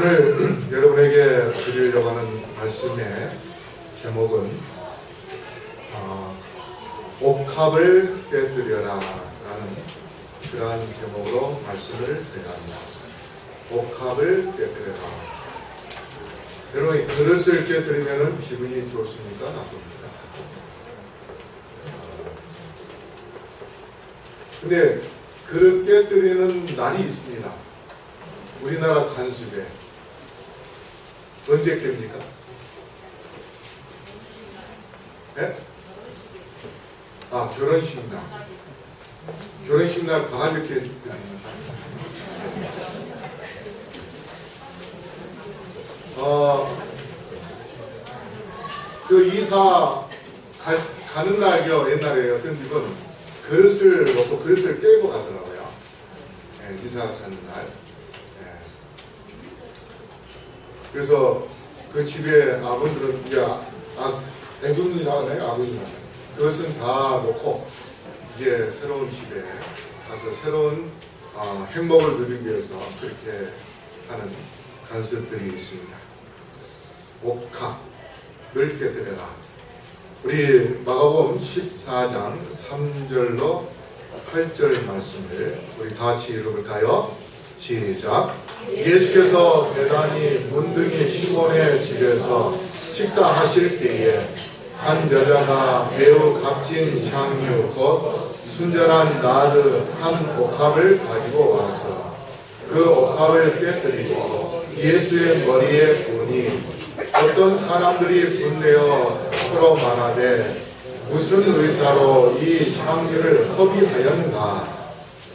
오늘 여러분에게 드리려고 하는 말씀의 제목은 옥합을 깨뜨려라 라는 그러한 제목으로 말씀을 드립니다. 옥합을 깨뜨려라. 여러분, 그릇을 깨뜨리면 기분이 좋습니까? 나쁩니까? 근데 그릇 깨뜨리는 날이 있습니다. 우리나라 관습에. 언제 깹니까? 네? 결혼식 날. 결혼식 날 바가지 깨뜨립니다. 그 이사 가는 날이요. 옛날에 어떤 집은 그릇을 놓고 그릇을 깨고 가더라고요. 네, 이사 가는 날. 네. 그래서 그 집에 아버님들은 애군이라 하나요? 아버님이라 하나요? 그것은 다 놓고 이제 새로운 집에 가서 새로운 행복을 누리기 위해서 그렇게 하는 관습들이 있습니다. 옥합을 깨뜨려라. 우리 마가복음 14장 3절로 8절 말씀을 우리 다 같이 읽어볼까요? 시작. 예수께서 베다니 문둥이 시몬의 집에서 식사하실 때에 한 여자가 매우 값진 향유 곧 순전한 나드 한 옥합을 가지고 와서 그 옥합을 깨뜨리고 예수의 머리에 부으니 어떤 사람들이 분내어 서로 말하되 무슨 의사로 이 향유를 허비하였는가?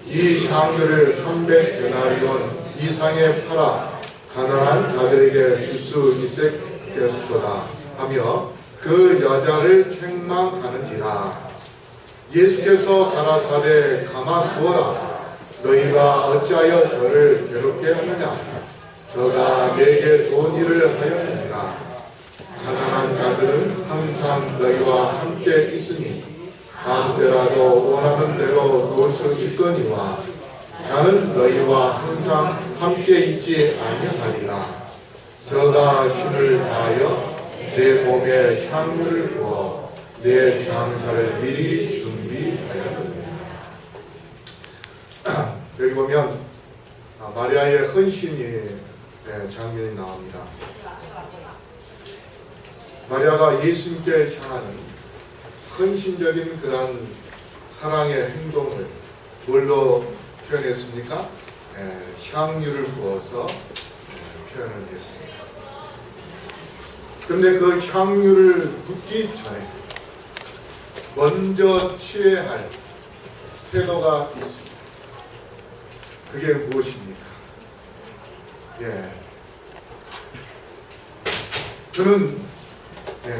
이 향유를 300데나리온 이상에 팔아 가난한 자들에게 줄 수 있었겠도다 하며 그 여자를 책망하는지라. 예수께서 가라사대 가만두어라. 너희가 어찌하여 저를 괴롭게 하느냐? 저가 내게 좋은 일을 하였느니라. 가난한 자들은 항상 너희와 함께 있으니 아무데라도 원하는 대로 놓을 수 있거니와 나는 너희와 항상 함께 있지 아니하리라. 저가 힘을 다하여 내 몸에 향유를 부어 내 장사를 미리 준비하였느니라. 여기 보면 마리아의 헌신이 장면이 나옵니다. 마리아가 예수님께 향하는 헌신적인 그런 사랑의 행동을 뭘로 표현했습니까? 향유를 부어서 표현을 했습니다. 그런데 그 향유를 붓기 전에 먼저 취해야 할 태도가 있습니다. 그게 무엇입니까? 그는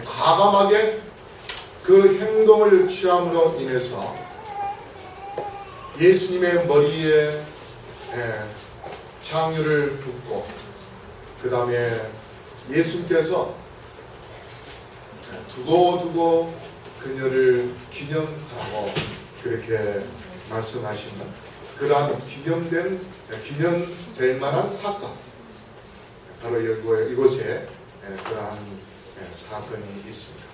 과감하게 그 행동을 취함으로 인해서 예수님의 머리에 향유를 붓고 그 다음에 예수님께서 두고두고 그녀를 기념하라고 그렇게 말씀하시는 그러한 기념될 만한 사건, 바로 이곳에 그러한 사건이 있습니다.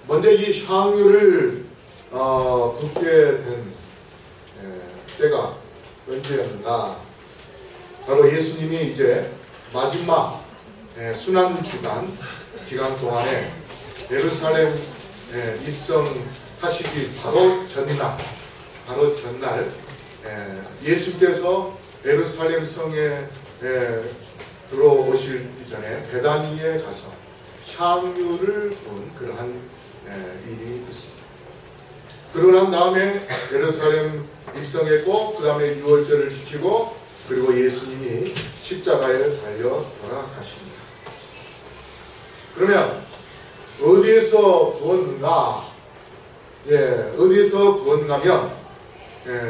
먼저 이 향유를 붓게 된 때가 언제였는가? 바로 예수님이 이제 마지막 순환 기간 동안에 예루살렘 입성하시기 바로 전날 예수께서 예루살렘 성에 들어오시기 전에 베다니에 가서 향유를 부은 그러한 일이 있습니다. 그러고 난 다음에 예루살렘 입성했고 그 다음에 유월절을 지키고 그리고 예수님이 십자가에 달려 돌아가십니다. 그러면 어디에서 부었는가? 어디에서 부었는가면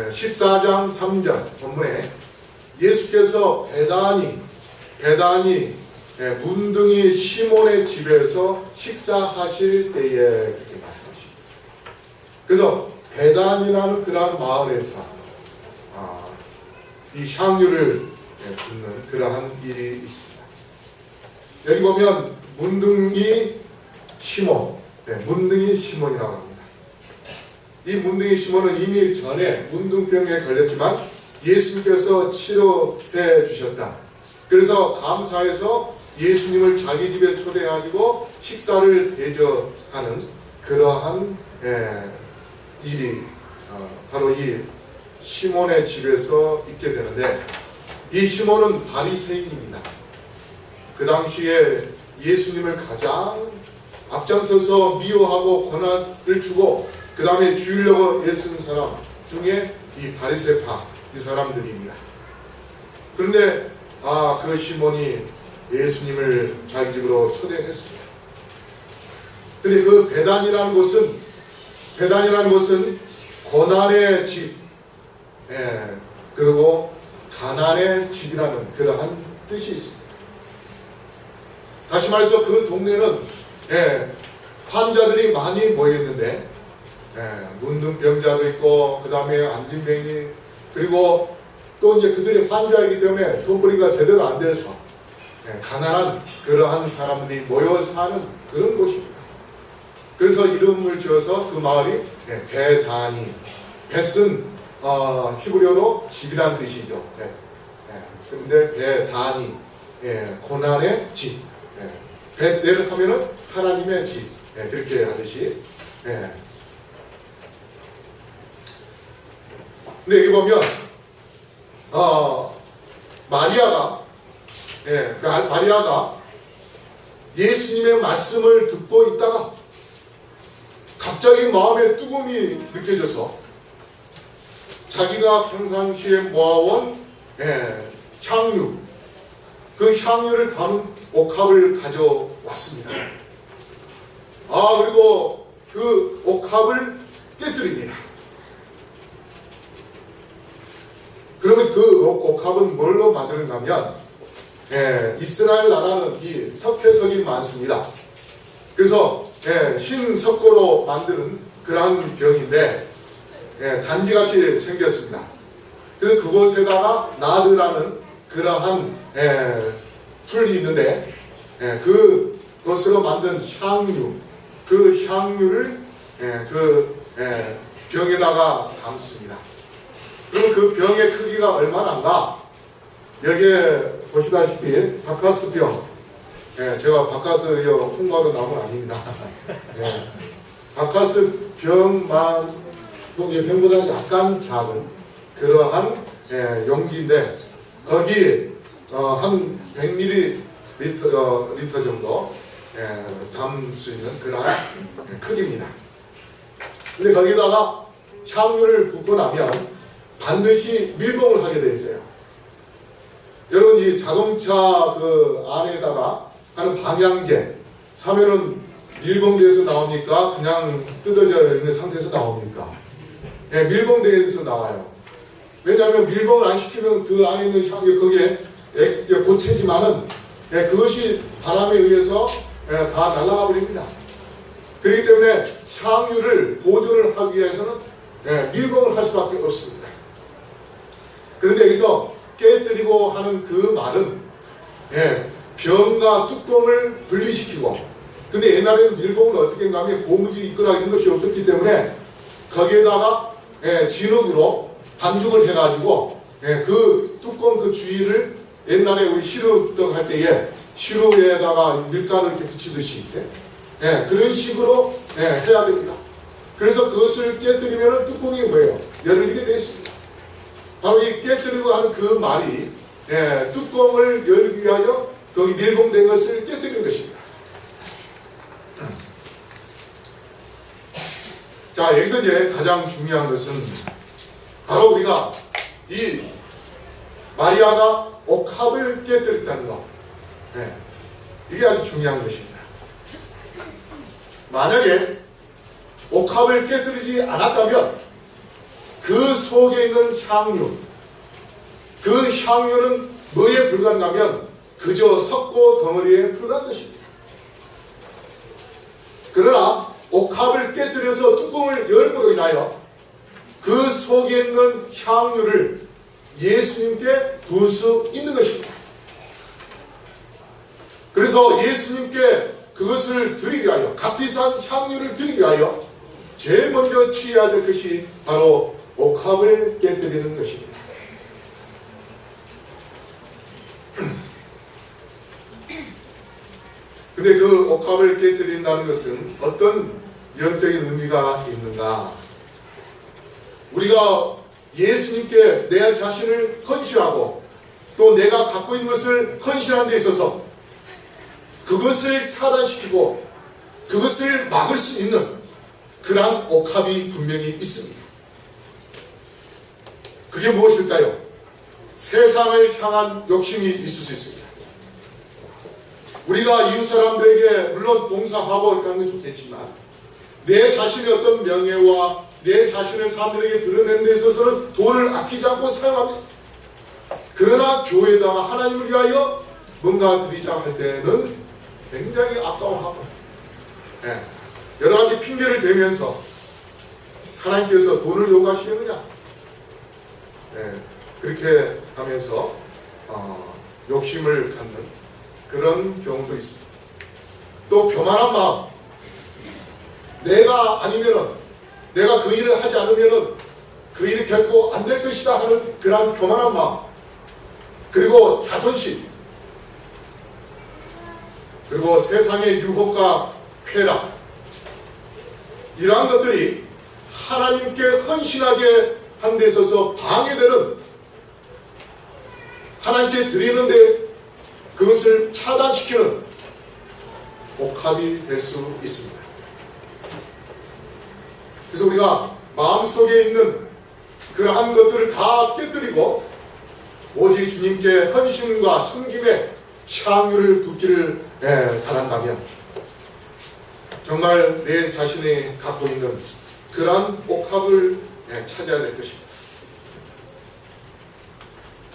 14장 3절 본문에 예수께서 베다니 문둥이 시몬의 집에서 식사하실 때에 그렇게 말씀하십니다. 그래서 베단이라는 그러한 마을에서 이 향유를 붙는 그러한 일이 있습니다. 여기 보면 문둥이 시몬, 문둥이 시몬이라고 합니다. 이 문둥이 시몬은 이미 전에 문둥병에 걸렸지만 예수님께서 치료해 주셨다. 그래서 감사해서 예수님을 자기 집에 초대해가지고 식사를 대접하는 그러한 일이 바로 이 시몬의 집에서 있게 되는데, 이 시몬은 바리새인입니다. 그 당시에 예수님을 가장 앞장서서 미워하고 권한을 주고 그 다음에 죽이려고 애쓰는 사람 중에 이 바리새파, 이 사람들입니다. 그런데 그 시몬이 예수님을 자기 집으로 초대했습니다. 근데 그 베단이라는 곳은 고난의 집, 그리고 가난의 집이라는 그러한 뜻이 있습니다. 다시 말해서 그 동네는 환자들이 많이 모였는데 문둥병자도 있고 그 다음에 안진뱅이, 그리고 또 이제 그들이 환자이기 때문에 돈벌이가 제대로 안 돼서 가난한 그러한 사람들이 모여 사는 그런 곳입니다. 그래서 이름을 지어서 그 마을이 베다니, 벳은 히브리어로 집이란 뜻이죠. 그런데 베다니, 고난의 집, 벳을 하면은 하나님의 집, 그렇게 하듯이. 근데 여기 보면 마리아가 예수님의 말씀을 듣고 있다가 갑자기 마음에 뜨거움이 느껴져서 자기가 평상시에 모아온 향유, 그 향유를 담은 옥합을 가져왔습니다. 그리고 그 옥합을 깨뜨립니다. 그러면 그 옥합은 뭘로 만드는가 하면 이스라엘 나라는 이 석회석이 많습니다. 그래서 흰 석고로 만드는 그러한 병인데 단지같이 생겼습니다. 그곳에다가 나드라는 그러한 풀이 있는데 그것으로 만든 향유, 그 향유를 그 병에다가 담습니다. 그럼 그 병의 크기가 얼마나인가? 여기에 보시다시피 바카스병, 제가 바카스 홍보하러 나온 건 아닙니다. 바카스 병만 병보다는 약간 작은 그러한 용기인데 거기 한 100ml 정도 담을 수 있는 그러한 크기입니다. 근데 거기다가 향유를 붓고 나면 반드시 밀봉을 하게 되어 있어요. 여러분 이 자동차 그 안에다가 하는 방향제 사면은 밀봉돼서 나옵니까? 그냥 뜯어져 있는 상태에서 나옵니까? 밀봉돼서 나와요. 왜냐하면 밀봉을 안 시키면 그 안에 있는 향유 거기에 고체지만은 그것이 바람에 의해서 다 날아가 버립니다. 그렇기 때문에 향유를 보존을 하기 위해서는 밀봉을 할 수밖에 없습니다. 그런데 여기서 깨뜨리고 하는 그 말은 병과 뚜껑을 분리시키고, 근데 옛날에는 밀봉을 어떻게 했나 하면 고무줄 이거나 이런 것이 없었기 때문에 거기에다가 진흙으로 반죽을 해가지고 그 뚜껑 그 주위를 옛날에 우리 시루떡 할 때에 시루에다가 밀가루 이렇게 붙이듯이 그런 식으로 해야 됩니다. 그래서 그것을 깨뜨리면 뚜껑이 뭐예요? 열리게 되어 있습니다. 바로 이 깨뜨리고 하는 그 말이 뚜껑을 열기 위하여 거기 밀봉된 것을 깨뜨리는 것입니다. 자, 여기서 이제 가장 중요한 것은 바로 우리가 이 마리아가 옥합을 깨뜨렸다는 것. 이게 아주 중요한 것입니다. 만약에 옥합을 깨뜨리지 않았다면 그 속에 있는 향유, 그 향유는 뭐에 불과한가면 그저 석고 덩어리에 불과한 것입니다. 그러나 옥합을 깨뜨려서 뚜껑을 열므로 인하여 그 속에 있는 향유를 예수님께 부을 수 있는 것입니다. 그래서 예수님께 그것을 드리기 위하여, 값비싼 향유를 드리기 위하여 제일 먼저 취해야 될 것이 바로 옥합을 깨뜨리는 것입니다. 근데 그 옥합을 깨뜨린다는 것은 어떤 영적인 의미가 있는가? 우리가 예수님께 내 자신을 헌신하고 또 내가 갖고 있는 것을 헌신하는 데 있어서 그것을 차단시키고 그것을 막을 수 있는 그러한 옥합이 분명히 있습니다. 그게 무엇일까요? 세상을 향한 욕심이 있을 수 있습니다. 우리가 이웃 사람들에게 물론 봉사하고 이렇게 하는 건 좋겠지만 내 자신의 어떤 명예와 내 자신을 사람들에게 드러내는 데 있어서는 돈을 아끼지 않고 사용합니다. 그러나 교회에다가 하나님을 위하여 뭔가 드리자 할 때는 굉장히 아까워하고 여러 가지 핑계를 대면서 하나님께서 돈을 요구하시겠느냐 그렇게 하면서 욕심을 갖는 그런 경우도 있습니다. 또 교만한 마음, 내가 아니면은 내가 그 일을 하지 않으면은 그 일이 결코 안 될 것이다 하는 그러한 교만한 마음, 그리고 자존심, 그리고 세상의 유혹과 쾌락, 이러한 것들이 하나님께 헌신하게 하는 데 있어서 방해되는, 하나님께 드리는데 그것을 차단시키는 옥합이 될 수 있습니다. 그래서 우리가 마음속에 있는 그러한 것들을 다 깨뜨리고 오직 주님께 헌신과 섬김의 향유를 붓기를 바란다면 정말 내 자신이 갖고 있는 그러한 옥합을 찾아야 될 것입니다.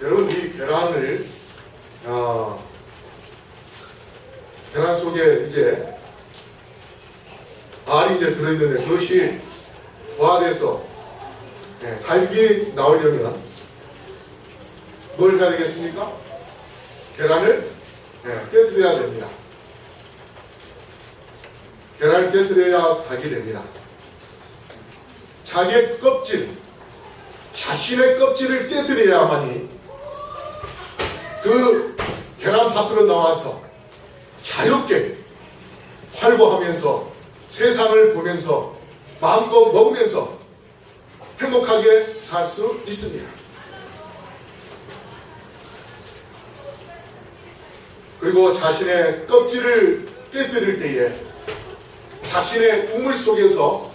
여러분, 이 계란을 계란 속에 이제 알이 이제 들어있는데 그것이 부화돼서 갈기 나오려면 뭘 해야 되겠습니까? 계란을 깨뜨려야 됩니다. 계란을 깨뜨려야 닭이 됩니다. 자기의 껍질, 자신의 껍질을 깨뜨려야만이 그 계란 밖으로 나와서 자유롭게 활보하면서 세상을 보면서 마음껏 먹으면서 행복하게 살 수 있습니다. 그리고 자신의 껍질을 깨뜨릴 때에 자신의 우물 속에서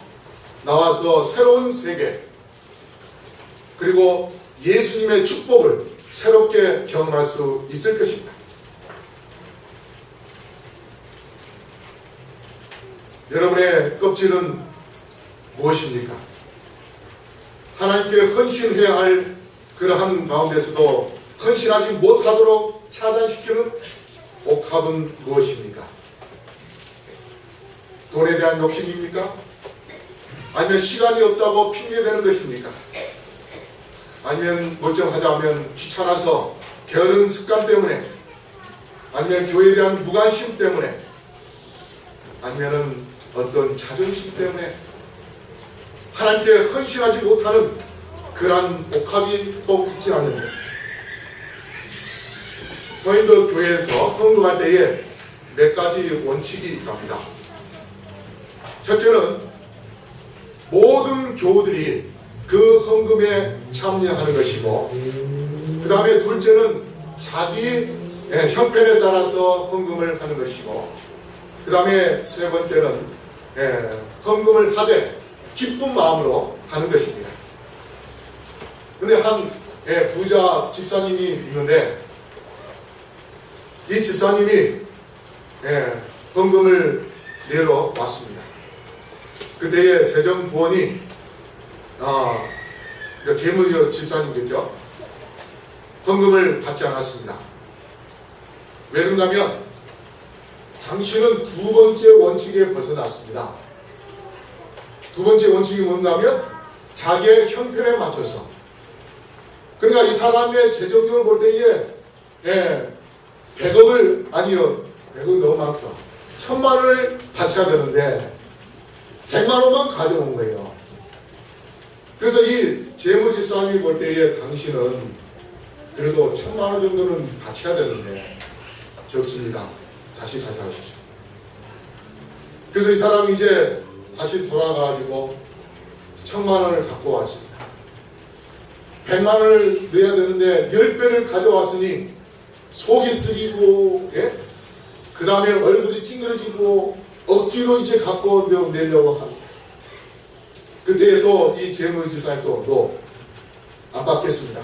나와서 새로운 세계, 그리고 예수님의 축복을 새롭게 경험할 수 있을 것입니다. 여러분의 껍질은 무엇입니까? 하나님께 헌신해야 할 그러한 가운데서도 헌신하지 못하도록 차단시키는 옥합은 무엇입니까? 돈에 대한 욕심입니까? 아니면 시간이 없다고 핑계대는 것입니까? 아니면 멀쩡하자 하면 귀찮아서 게으른 습관 때문에, 아니면 교회에 대한 무관심 때문에, 아니면은 어떤 자존심 때문에 하나님께 헌신하지 못하는 그러한 옥합이 꼭 있지 않는데, 서인도 교회에서 헌금할 때에 몇 가지 원칙이 있답니다. 첫째는 모든 교우들이 그 헌금에 참여하는 것이고, 그 다음에 둘째는 자기 형편에 따라서 헌금을 하는 것이고, 그 다음에 세 번째는 헌금을 하되 기쁜 마음으로 하는 것입니다. 근데 한 부자 집사님이 있는데, 이 집사님이 헌금을 내러 왔습니다. 그때의 재정부원이 재물 집사님이겠죠. 헌금을 받지 않았습니다. 왜 그런가 하면 당신은 두 번째 원칙에 벗어났습니다. 두 번째 원칙이 뭔가 하면 자기의 형편에 맞춰서 그러니까 이 사람의 재정력을 볼 때에 100억을 아니요 100억 너무 많죠. 1000만 원을 바쳐야 되는데 100만 원만 가져온 거예요. 그래서 이 재무집사님이 볼 때에 당신은 그래도 1000만 원 정도는 바쳐야 되는데 적습니다. 다시 가져가십시오. 그래서 이 사람이 이제 다시 돌아가가지고 1000만 원을 갖고 왔습니다. 100만 원을 내야 되는데 10배를 가져왔으니 속이 쓰리고 그 다음에 얼굴이 찡그러지고 억지로 이제 갖고 내려고 합니다. 그때 또 이 재무집사님 또 안 받겠습니다.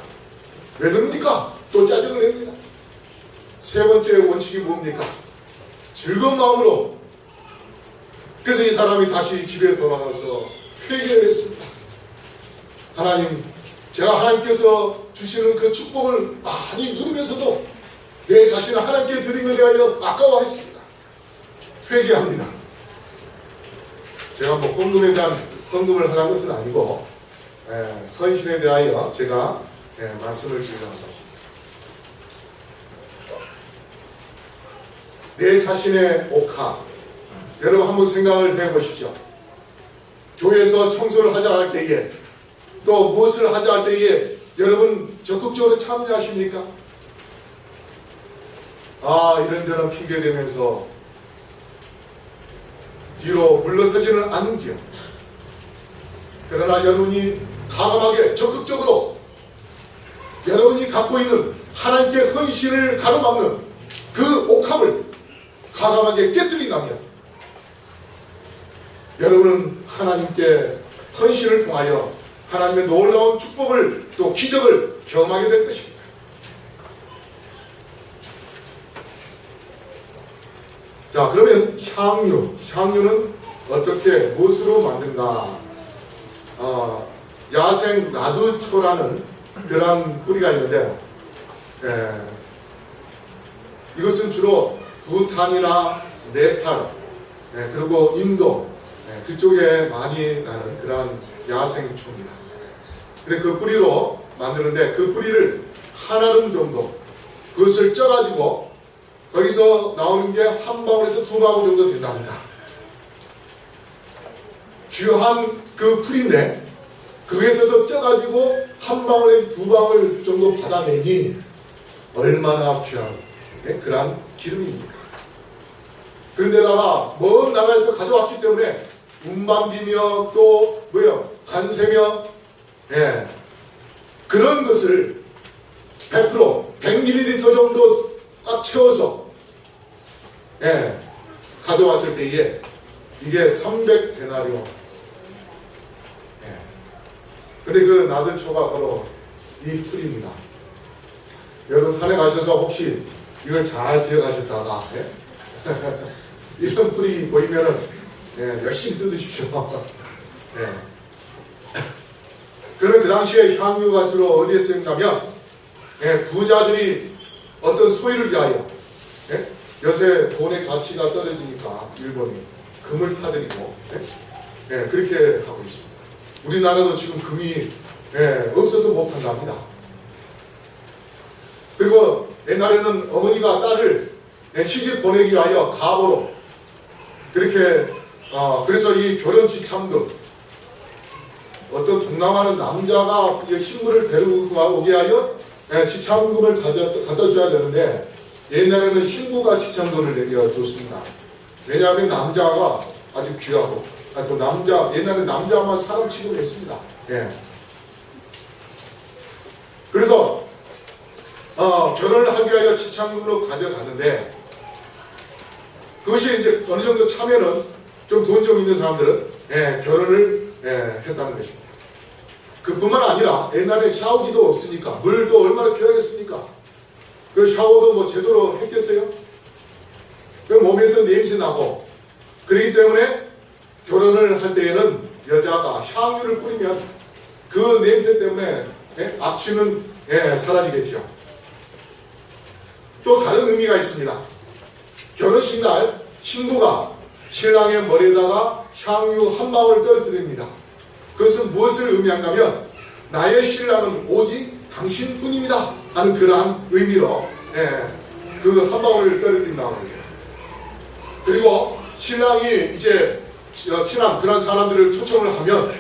왜 그럽니까? 또 짜증을 냅니다. 세 번째 원칙이 뭡니까? 즐거운 마음으로. 그래서 이 사람이 다시 집에 돌아가서 회개를 했습니다. 하나님, 제가 하나님께서 주시는 그 축복을 많이 누리면서도 내 자신을 하나님께 드린 것에 대하여 아까워했습니다. 회개합니다. 제가 뭐 헌금을 하는 것은 아니고 헌신에 대하여 제가 말씀을 드리려고 합니다. 내 자신의 옥합, 여러분 한번 생각을 해보십시오. 교회에서 청소를 하자 할 때에 또 무엇을 하자 할 때에 여러분 적극적으로 참여하십니까? 이런저런 핑계대면서 뒤로 물러서지는 않는지요. 그러나 여러분이 과감하게 적극적으로 여러분이 갖고 있는 하나님께 헌신을 가로막는 그 옥합을 과감하게 깨뜨린다면 여러분은 하나님께 헌신을 통하여 하나님의 놀라운 축복을 또 기적을 경험하게 될 것입니다. 자, 그러면 향유는 어떻게 무엇으로 만든가? 야생 나두초라는 그런 뿌리가 있는데요. 이것은 주로 부탄이나 네팔 그리고 인도 그쪽에 많이 나는 그런 야생초입니다. 근데 그 뿌리로 만드는데 그 뿌리를 한 알음 정도 그것을 쪄가지고 거기서 나오는 게 한 방울에서 두 방울 정도 된답니다. 귀한 그 풀인데 거기에서 쪄가지고 한 방울에서 두 방울 정도 받아내니 얼마나 귀한 그런 기름입니까? 그런데다가 먼 나라에서 가져왔기 때문에 운반비며 또 간세며 그런 것을 100% 100ml 정도 꽉 채워서 가져왔을 때에 이게 300데나리온. 근데 그 나드초가 바로 이 풀입니다. 여러분 산에 가셔서 혹시 이걸 잘 기억하셨다가 이런 풀이 보이면은 열심히 뜯으십시오. 그러면 그 당시에 향유가 주로 어디에 쓰였냐면 부자들이 어떤 소유를 위하여 요새 돈의 가치가 떨어지니까 일본이 금을 사들이고 그렇게 하고 있습니다. 우리나라도 지금 금이 없어서 못 판답니다. 그리고 옛날에는 어머니가 딸을 시집 보내기 위하여 가보로 그렇게 그래서 이 결혼 지참금 어떤 동남아는 남자가 신부를 데리고 오게 하여 지참금을 갖다 줘야 되는데 옛날에는 신부가 지참금을 내려줬습니다. 왜냐하면 남자가 아주 귀하고 또 옛날에 남자만 사람 취급했습니다. 그래서 결혼을 하기 위하여 지참금으로 가져갔는데 그것이 이제 어느 정도 차면은 좀 돈 좀 있는 사람들은 결혼을 했다는 것입니다. 그뿐만 아니라 옛날에 샤워기도 없으니까 물도 얼마나 귀하겠습니까? 그 샤워도 뭐 제대로 했겠어요? 그 몸에서 냄새 나고 그렇기 때문에 결혼을 할 때에는 여자가 향유를 뿌리면 그 냄새 때문에 악취는 사라지겠죠. 또 다른 의미가 있습니다. 결혼식 날 신부가 신랑의 머리에다가 향유 한 방울을 떨어뜨립니다. 그것은 무엇을 의미하냐면 나의 신랑은 오직 당신뿐입니다 하는 그러한 의미로 그 한 방울을 떨어뜨린다고 합니다. 그리고 신랑이 이제 친한 그런 사람들을 초청을 하면,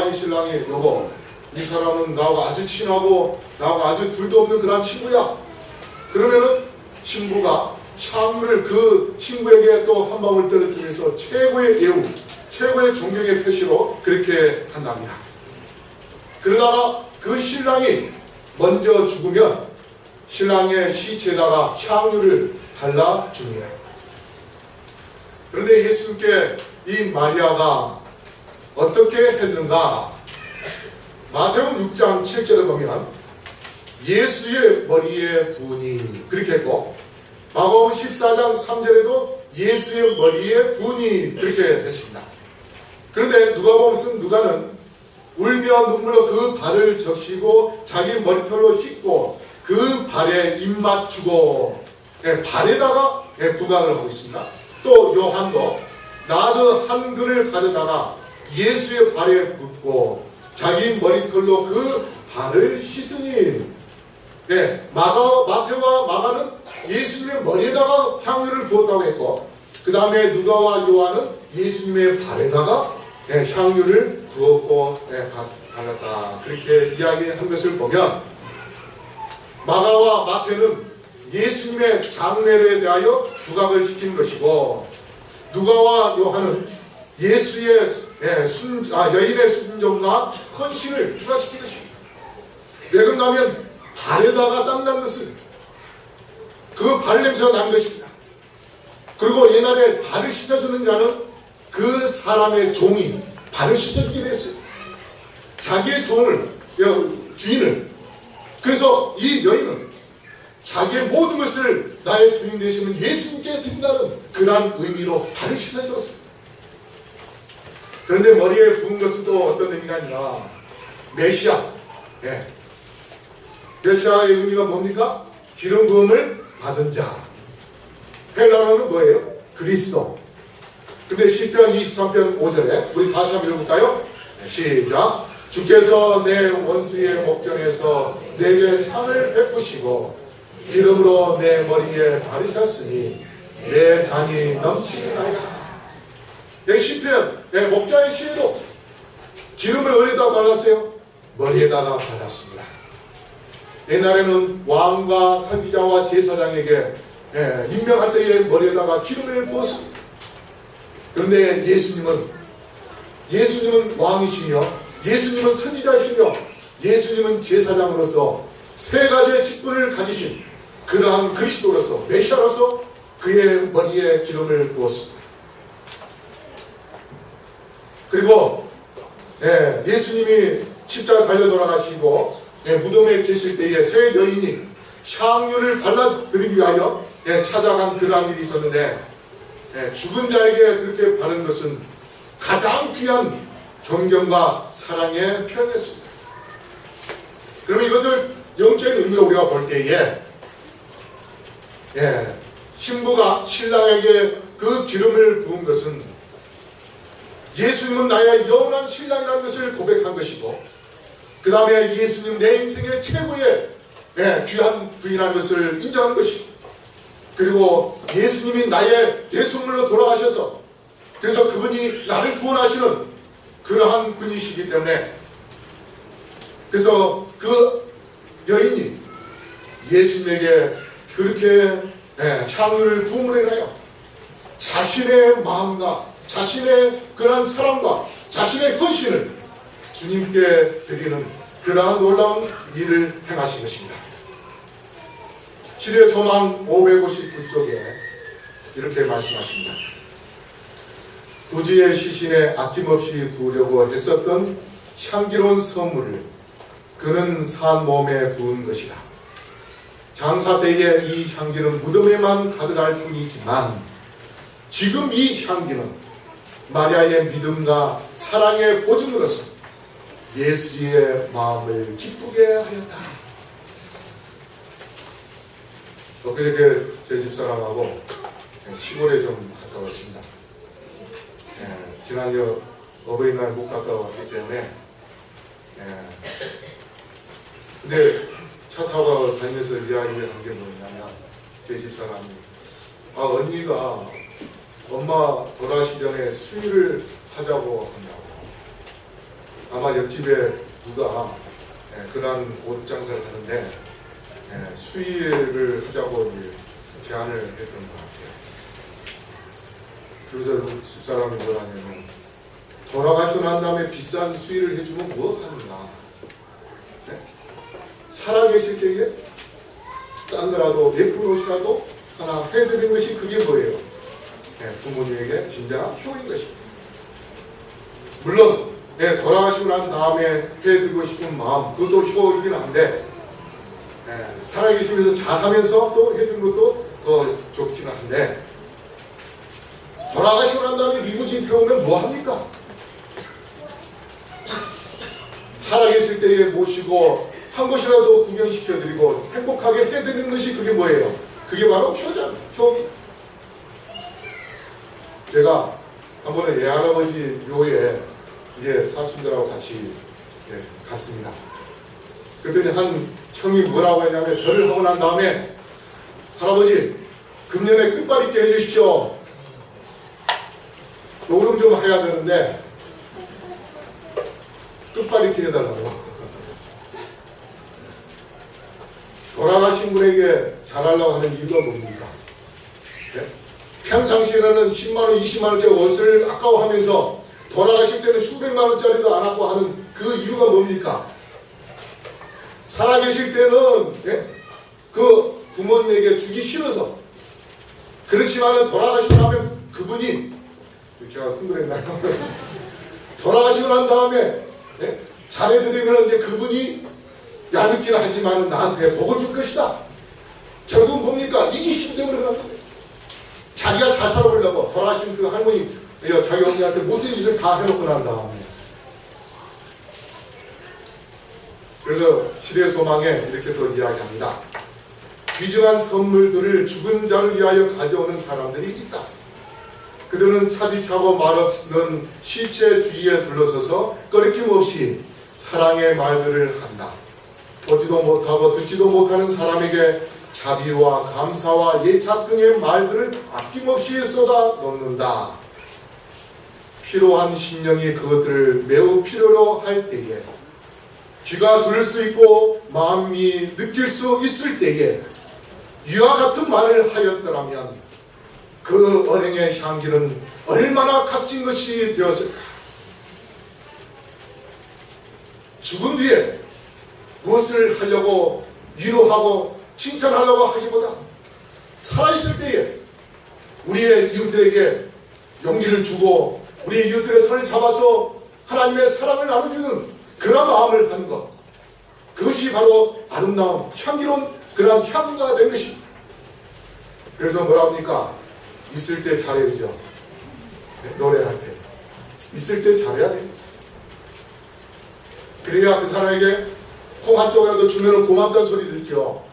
이 신랑이 여보, 이 사람은 나하고 아주 친하고 나하고 아주 둘도 없는 그런 친구야. 그러면은 신부가 향유를 그 친구에게 또 한 방울 떨어뜨리면서 최고의 예우, 최고의 존경의 표시로 그렇게 한답니다. 그러다가 그 신랑이 먼저 죽으면 신랑의 시체에다가 향유를 발라줍니다. 그런데 예수님께 이 마리아가 어떻게 했는가? 마태복음 6장 7절에 보면 예수의 머리에 부으니 그렇게 했고, 마가복음 14장 3절에도 예수의 머리에 부으니 그렇게 했습니다. 그런데 누가복음 쓴 누가는 울며 눈물로 그 발을 적시고 자기 머리털로 씻고 그 발에 입 맞추고 발에다가 부각을 하고 있습니다. 또 요한도 나드 한 근을 가져다가 예수의 발에 붓고 자기 머리털로 그 발을 씻으니, 마태와 마가는 예수님의 머리에다가 향유를 부었다고 했고, 그 다음에 누가와 요한은 예수님의 발에다가 향유를 부었고 발랐다 그렇게 이야기한 것을 보면, 마가와 마태는 예수님의 장례에 대하여 부각을 시킨 것이고, 누가와 요한은 예수의 여인의 순종과 헌신을 부각시킨 것입니다. 왜 그런가하면 발에다가 땀 난 것은 그 발냄새가 난 것입니다. 그리고 옛날에 발을 씻어주는 자는 그 사람의 종이 발을 씻어주게 됐어요. 자기의 주인을. 그래서 이 여인은 자기의 모든 것을 나의 주인 되시는 예수님께 드린다는 그러한 의미로 발을 씻어주었습니다. 그런데 머리에 부은 것은 또 어떤 의미가 있나? 메시아. 메시아의 의미가 뭡니까? 기름 부음을 받은 자. 헬라어는 뭐예요? 그리스도. 근데 시편 23편 5절에 우리 다시 한번 읽어볼까요? 시작. 주께서 내 원수의 목전에서 내게 상을 베푸시고 기름으로 내 머리에 바르셨으니 내 잔이 넘치나이다. 여기 시편, 목자의 시에도 기름을 어디다 발랐어요? 머리에다가 발랐습니다. 옛날에는 왕과 선지자와 제사장에게 임명할 때에 머리에다가 기름을 부었습니다. 그런데 예수님은 왕이시며 예수님은 선지자이시며 예수님은 제사장으로서 세 가지의 직분을 가지신 그러한 그리스도로서 메시아로서 그의 머리에 기름을 부었습니다. 그리고 예수님이 십자가 달려 돌아가시고 무덤에 계실 때에 세 여인이 향유를 발라드리기 위하여 찾아간 그러한 일이 있었는데, 죽은 자에게 그렇게 바른 것은 가장 귀한 존경과 사랑의 표현이었습니다. 그러면 이것을 영적인 의미로 우리가 볼 때에 신부가 신랑에게 그 기름을 부은 것은 예수님은 나의 영원한 신랑이라는 것을 고백한 것이고, 그 다음에 예수님 내 인생의 최고의 귀한 부인이라는 것을 인정한 것이고, 그리고 예수님이 나의 대속물로 돌아가셔서 그래서 그분이 나를 구원하시는 그러한 분이시기 때문에, 그래서 그 여인이 예수님에게 그렇게 향유를 부음을 해요. 자신의 마음과 자신의 그러한 사랑과 자신의 헌신을 주님께 드리는 그러한 놀라운 일을 행하신 것입니다. 시대의 소망 559쪽에 이렇게 말씀하십니다. 구주의 시신에 아낌없이 부으려고 했었던 향기로운 선물을 그는 산 몸에 부은 것이다. 장사 때에 이 향기는 무덤에만 가득할 뿐이지만 지금 이 향기는 마리아의 믿음과 사랑의 보증으로서 예수의 마음을 기쁘게 하였다. 엊그저께 제 집사람하고 시골에 좀 갔다 왔습니다. 지난주 어버이날 못 갔다 왔기 때문에 근데 차 타고 다니면서 이야기를 한 게 뭐냐면 제 집사람이 언니가 엄마 돌아가시 전에 수의를 하자고 한다고. 아마 옆집에 누가 그런 옷 장사를 하는데 수의를 하자고 제안을 했던 것 같아요. 그래서 집사람이 뭐라냐면 돌아가시고 난 다음에 비싼 수의를 해주면 뭐 하는가? 살아계실 때에 싼 거라도 예쁜 옷이라도 하나 해드리는 것이 그게 뭐예요? 부모님에게 진정한 효인 것입니다. 물론 돌아가시고 난 다음에 해드리고 싶은 마음 그것도 효이긴 한데 살아계시면서 잘하면서 또 해주는 것도 더 좋기는 한데 돌아가시고 난 다음에 리무진 태우면 뭐합니까? 살아계실 때에 모시고 한 곳이라도 구경시켜드리고 행복하게 해드리는 것이 그게 뭐예요? 그게 바로 효잖아요. 효입니다. 제가 한 번에 외할아버지 묘에 이제 사촌들하고 같이 갔습니다. 그랬더니 한 형이 뭐라고 했냐면 절을 하고 난 다음에 할아버지 금년에 끝발 있게 해주십시오. 노름 좀 해야 되는데 끝발 있게 해달라고. 돌아가신 분에게 잘하려고 하는 이유가 뭡니까? 평상시에는 10만원, 20만원짜리 옷을 아까워하면서 돌아가실 때는 수백만원짜리도 안 갖고 하는 그 이유가 뭡니까? 살아계실 때는 그 부모님에게 주기 싫어서 그렇지만 돌아가시고 나면 그분이 제가 흥분했나요? 돌아가시고 난 다음에 잘해드리면 이제 그분이 얄밉긴 하지만 나한테 복을 줄 것이다. 결국은 뭡니까? 이기심 때문에 그런 거예요. 자기가 잘 살아보려고 돌아가신 그 할머니 자기 어머니한테 모든 짓을 다 해놓고 난 다음에 그래서 시대 소망에 이렇게 또 이야기합니다. 귀중한 선물들을 죽은 자를 위하여 가져오는 사람들이 있다. 그들은 차디차고 말없는 시체 주위에 둘러서서 꺼리낌 없이 사랑의 말들을 한다. 보지도 못하고 듣지도 못하는 사람에게 자비와 감사와 예찬 등의 말들을 아낌없이 쏟아 놓는다. 필요한 심령이 그것들을 매우 필요로 할 때에 귀가 들을 수 있고 마음이 느낄 수 있을 때에 이와 같은 말을 하였더라면 그 언행의 향기는 얼마나 값진 것이 되었을까. 죽은 뒤에 무엇을 하려고 위로하고 칭찬하려고 하기보다 살아있을 때에 우리의 이웃들에게 용기를 주고 우리의 이웃들의 손을 잡아서 하나님의 사랑을 나눠주는 그런 마음을 하는 것, 그것이 바로 아름다운 향기로운 그런 향기가 된 것입니다. 그래서 뭐라 합니까? 있을 때 잘해야죠. 노래할 때 있을 때 잘해야 됩니다. 그래야 그 사람에게 콩 한 조각이라도 주면 고맙다는 소리 듣죠.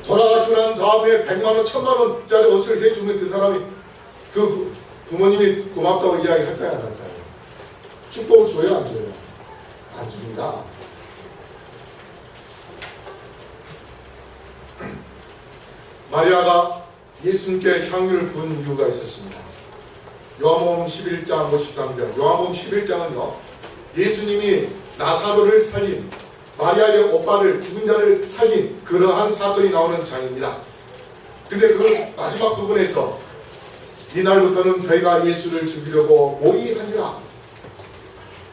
돌아가시고 난 다음에 100만원, 1000만원짜리 옷을 해주면 그 사람이 그 부모님이 고맙다고 이야기할까요? 안 할까요? 축복을 줘요? 안 줘요? 안 줍니다. 마리아가 예수님께 향유를 부은 이유가 있었습니다. 요한복음 11장 53절. 요한복음 11장은요. 예수님이 나사로를 살린 마리아의 오빠를 죽은 자를 살린 그러한 사건이 나오는 장입니다. 근데 그 마지막 부분에서 이날부터는 저희가 예수를 죽이려고 모의하니라.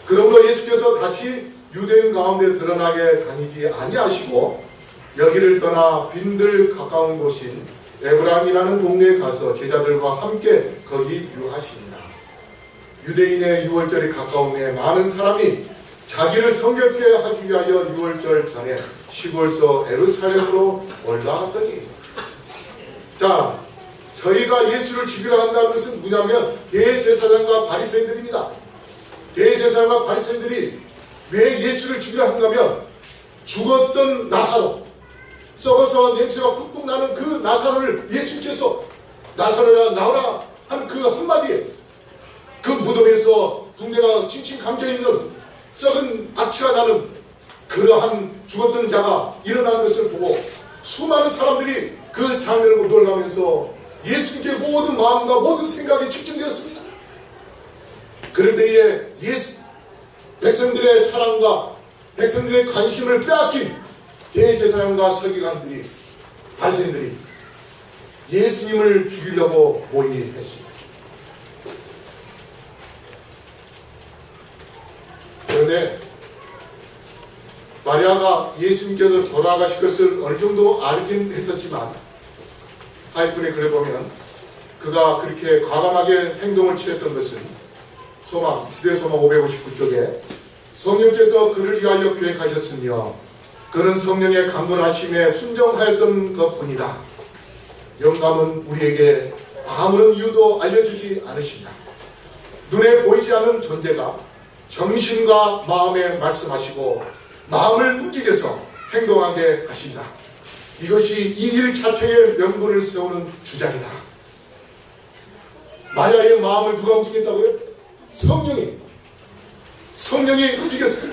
그러므로 예수께서 다시 유대인 가운데 드러나게 다니지 아니하시고 여기를 떠나 빈들 가까운 곳인 에브라임이라는 동네에 가서 제자들과 함께 거기 유하시니라. 유대인의 유월절이 가까움에 많은 사람이 자기를 성결케 하기 위하여 유월절 전에 시골서 에루살렘으로 올라갔더니, 자, 저희가 예수를 죽이려 한다는 것은 누구냐면 대제사장과 바리새인들입니다. 대제사장과 바리새인들이 왜 예수를 죽이려 한가면 죽었던 나사로, 썩어서 냄새가 푹푹 나는 그 나사로를 예수님께서 나사로야 나오라 하는 그 한마디에 그 무덤에서 붕대가 칭칭 감겨있는 썩은 악취가 나는 그러한 죽었던 자가 일어난 것을 보고 수많은 사람들이 그 장면을 보고 놀라면서 예수님께 모든 마음과 모든 생각이 집중되었습니다. 그럴 때에 백성들의 사랑과 백성들의 관심을 빼앗긴 대제사장과 서기관들이, 바리새인들이 예수님을 죽이려고 모의했습니다. 그런데 마리아가 예수님께서 돌아가실 것을 어느 정도 알긴 했었지만 하이픈에 글에 보면 그가 그렇게 과감하게 행동을 취했던 것은 시대소망 559쪽에 성령께서 그를 위하여 계획하셨으며 그는 성령의 강권하심에 순종하였던 것뿐이다. 영감은 우리에게 아무런 이유도 알려주지 않으신다. 눈에 보이지 않는 존재가 정신과 마음에 말씀하시고 마음을 움직여서 행동하게 하신다. 이것이 이 일 자체의 명분을 세우는 주장이다. 마리아의 마음을 누가 움직였다고요? 성령이 움직였어요.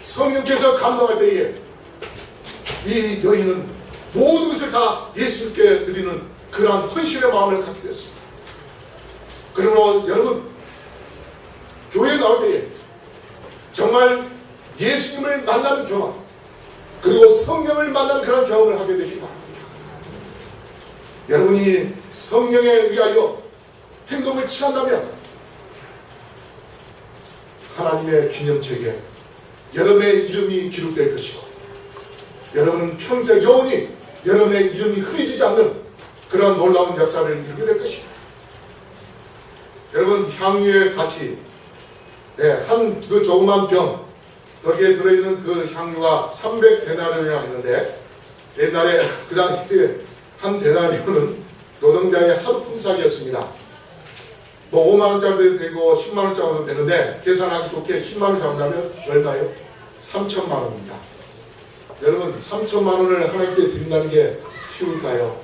성령께서 감동할 때에 이 여인은 모든 것을 다 예수님께 드리는 그러한 헌신의 마음을 갖게 됐습니다. 그러므로 여러분, 교회에 나올 때에 정말 예수님을 만나는 경험, 그리고 성령을 만나는 그런 경험을 하게 되시기 바랍니다. 여러분이 성령에 의하여 행동을 취한다면 하나님의 기념책에 여러분의 이름이 기록될 것이고 여러분은 평생 영원히 여러분의 이름이 흐려지지 않는 그런 놀라운 역사를 이루게 될 것입니다. 여러분, 향유의 가치, 한 그 조그만 병, 거기에 들어있는 그 향유가 300데나리온이라고 했는데 옛날에 그 당시에 한 데나리온은 노동자의 하루 품삯이었습니다. 뭐 5만원짜리도 되고 10만원짜리도 되는데 계산하기 좋게 10만원 잡는다면 얼마예요? 3천만원입니다. 여러분, 3천만원을 하나님께 드린다는 게 쉬울까요?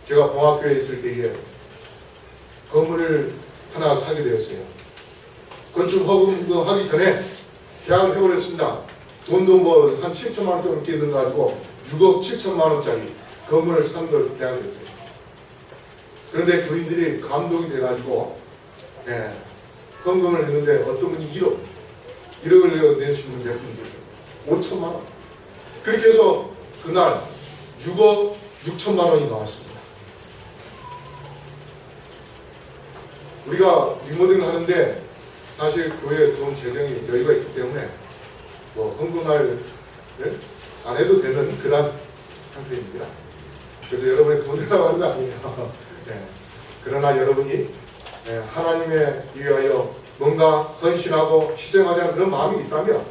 제가 봉학교에 있을 때에 건물을 하나 사게 되었어요. 건축 허금하기 전에 계약을 해버렸습니다. 돈도 뭐 한 7천만원 정도 끼는 거 가지고 6억 7천만원짜리 건물을 산 걸 계약을 했어요. 그런데 교인들이 감동이 돼가지고 헌금을 했는데 어떤 분이 1억을 내시는 몇 분들 5천만원, 그렇게 해서 그날 6억 6천만원이 나왔습니다. 우리가 리모델링 하는데 사실 교회 돈 재정이 여유가 있기 때문에 뭐 헌금할 안 해도 되는 그런 상태입니다. 그래서 여러분의 돈이라고 하는 거 아니에요. 그러나 여러분이 하나님에 위하여 뭔가 헌신하고 희생하자는 그런 마음이 있다면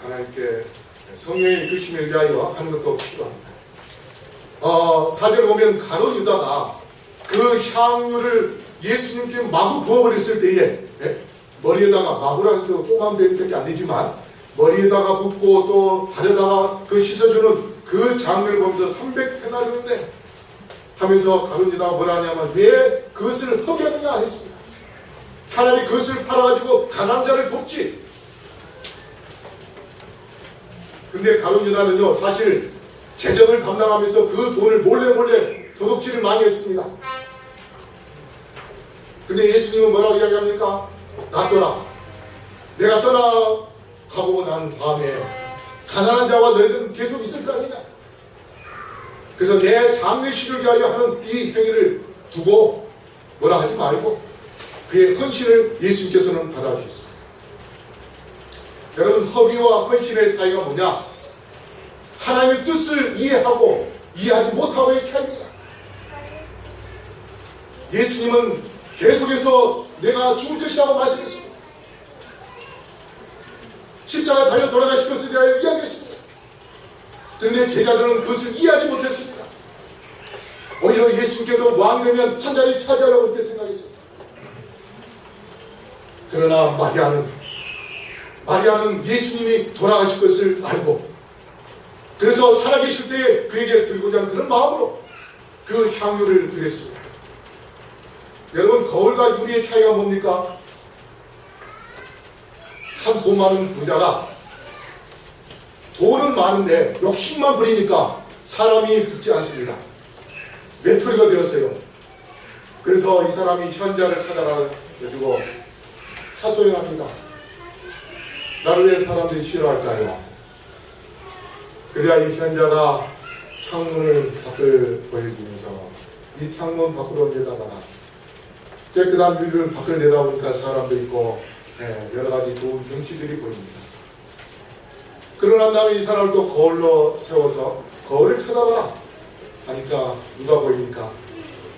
하나님께 성령의 이끄심에 의하여 하는 것도 필요합니다. 4절에 보면 가룟 유다가 그 향유를 예수님께 마구 부어버렸을 때에 머리에다가, 마구라 해도 조그만 배밖에 안 되지만 머리에다가 붓고 또 발에다가 그 씻어주는 그 장면을 보면서 300데나리온인데 하면서 가룟 유다가 뭐라 하냐면 왜 그것을 허비하느냐 했습니다. 차라리 그것을 팔아가지고 가난한 자를 돕지. 근데 가룟 유다는요, 사실 재정을 담당하면서 그 돈을 몰래 도둑질을 많이 했습니다. 근데 예수님은 뭐라고 이야기합니까? 놔둬라. 내가 떠나가고 난 다음에 가난한 자와 너희들은 계속 있을 거 아니냐. 그래서 내 장례식을 위하여 하는 이 행위를 두고 뭐라 하지 말고 그의 헌신을 예수님께서는 받아주셨습니다. 여러분, 허비와 헌신의 사이가 뭐냐? 하나님의 뜻을 이해하고 이해하지 못하고의 차이입니다. 예수님은 계속해서 내가 죽을 것이라고 말씀했습니다. 십자가에 달려 돌아가실 것에 대하여 이야기했습니다. 그런데 제자들은 그것을 이해하지 못했습니다. 오히려 예수님께서 왕이 되면 한 자리 차지하려고 그렇게 생각했습니다. 그러나 마리아는 예수님이 돌아가실 것을 알고 그래서 살아계실 때에 그에게 들고자 하는 그런 마음으로 그 향유를 드렸습니다. 여러분, 거울과 유리의 차이가 뭡니까? 한 돈 많은 부자가 돈은 많은데 욕심만 부리니까 사람이 붙지 않습니다. 외톨이가 되었어요. 그래서 이 사람이 현자를 찾아가지고 하소연합니다. 나를 왜 사람들이 싫어할까요? 그래야 이 현자가 창문을 밖을 보여주면서 이 창문 밖으로 내다봐라. 깨끗한 유리를 밖을 내다보니까 사람도 있고 여러 가지 좋은 경치들이 보입니다. 그러고 난 다음에 이 사람을 또 거울로 세워서 거울을 쳐다봐라 하니까 누가 보입니까?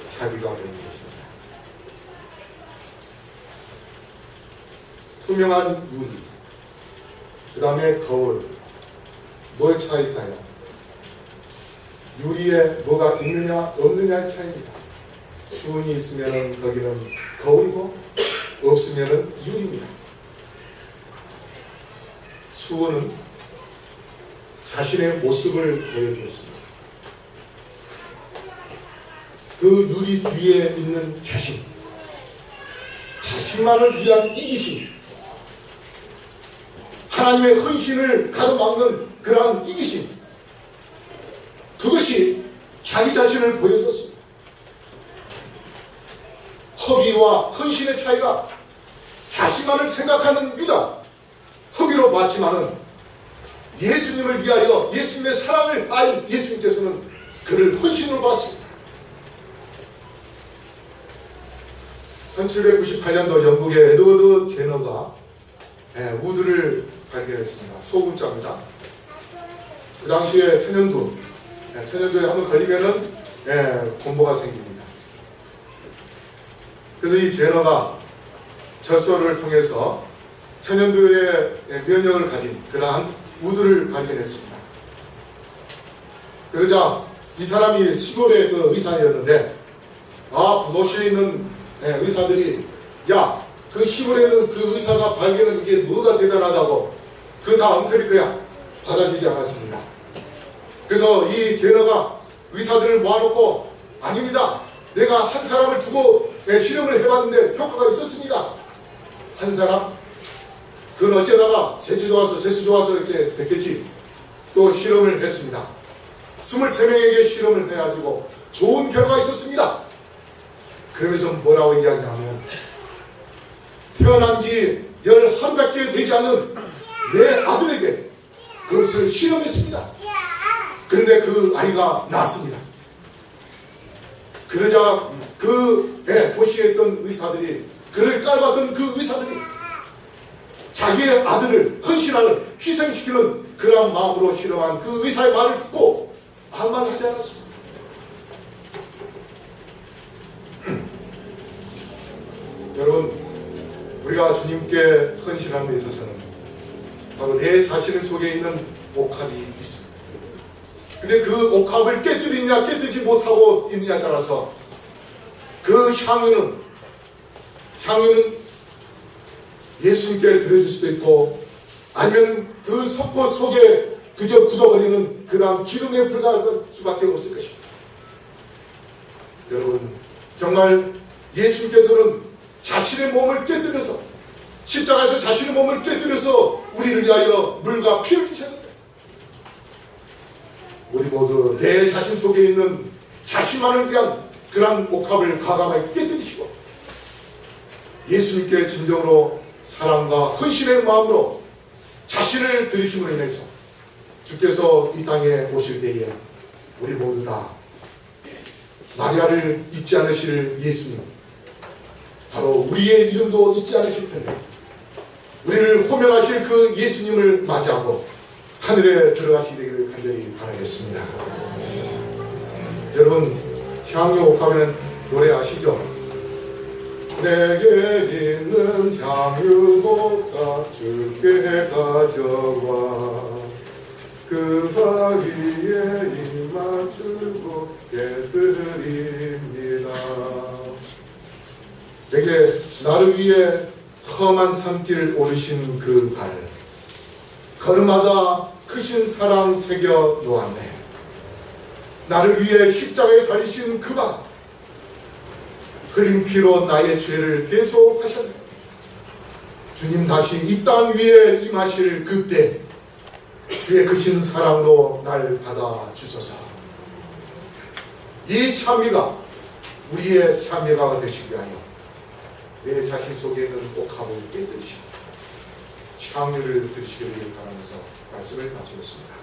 자기가 보이는 것입니다. 투명한 유리, 그 다음에 거울, 뭐의 차이일까요? 유리에 뭐가 있느냐 없느냐의 차이입니다. 수은이 있으면 거기는 거울이고 없으면 유리입니다. 수은은 자신의 모습을 보여주었습니다. 그 유리 뒤에 있는 자신만을 위한 이기심, 하나님의 헌신을 가로막는 그러한 이기심, 그것이 자기 자신을 보여줬습니다. 허비와 헌신의 차이가 자신만을 생각하는 유다, 허비로 봤지만은 예수님을 위하여 예수님의 사랑을 알 예수님께서는 그를 헌신으로 봤습니다. 1798년도 영국의 에드워드 제너가 우드를 발견했습니다. 소금자입니다. 그 당시에 천연두에 한번 걸리면은 곰보가 생깁니다. 그래서 이 제너가 젖소를 통해서 천연두의 면역을 가진 그러한 우드를 발견했습니다. 그러자 이 사람이 시골의 그 의사였는데 부도시에 있는 의사들이 야, 그 시골에 있는 그 의사가 발견한 그게 뭐가 대단하다고 그 다 엉터리 거야 받아주지 않았습니다. 그래서 이 제너가 의사들을 모아놓고 아닙니다. 내가 한 사람을 두고 실험을 해봤는데 효과가 있었습니다. 한 사람? 그건 어쩌다가 재수 좋아서 이렇게 됐겠지. 또 실험을 했습니다. 23명에게 실험을 해가지고 좋은 결과가 있었습니다. 그러면서 뭐라고 이야기하면 태어난 지 10하루밖에 되지 않는 내 아들에게 그것을 실험했습니다. 그런데 그 아이가 낳았습니다. 그러자 그 도시에 있던 의사들이 그를 깔봤던 그 의사들이 자기의 아들을 헌신하는 희생시키는 그러한 마음으로 실험한 그 의사의 말을 듣고 아무 말을 하지 않았습니다. 여러분, 우리가 주님께 헌신하는 데 있어서는 바로 내 자신 속에 있는 옥합이 있습니다. 근데 그 옥합을 깨뜨리느냐 깨뜨리지 못하고 있느냐에 따라서 그 향유는 예수님께 드려질 수도 있고 아니면 그 석고 속에 그저 굳어버리는 그러한 기름에 불과할 수밖에 없을 것입니다. 여러분, 정말 예수님께서는 자신의 몸을 깨뜨려서 십자가에서 자신의 몸을 깨뜨려서 우리를 위하여 물과 피를 주셨는데 우리 모두 내 자신 속에 있는 자신만을 위한 그러한 옥합을 과감하게 깨뜨리시고 예수님께 진정으로 사랑과 헌신의 마음으로 자신을 드리심으로 인해서 주께서 이 땅에 오실 때에 우리 모두 다 마리아를 잊지 않으실 예수님, 바로 우리의 이름도 잊지 않으실 텐데 우리를 호명하실 그 예수님을 맞이하고 하늘에 들어가시게 되기를 간절히 바라겠습니다. 여러분, 향유 옥합에는 노래 아시죠? 내게 있는 향유보다 주께 가져와 그 바위에 임마 주께 드립니다. 내게 나를 위해 험한 산길 오르신 그 발, 걸음마다 크신 사랑 새겨 놓았네. 나를 위해 십자가에 달리신 그 발, 흘린 피로 나의 죄를 대속하셨네. 주님 다시 이 땅 위에 임하실 그때 주의 크신 사랑으로 날 받아주소서. 이 찬미가 우리의 찬미가 되시게 하여 내 자신 속에 있는 옥합을 깨뜨리시고 향유를 들으시기를 바라면서 말씀을 마치겠습니다.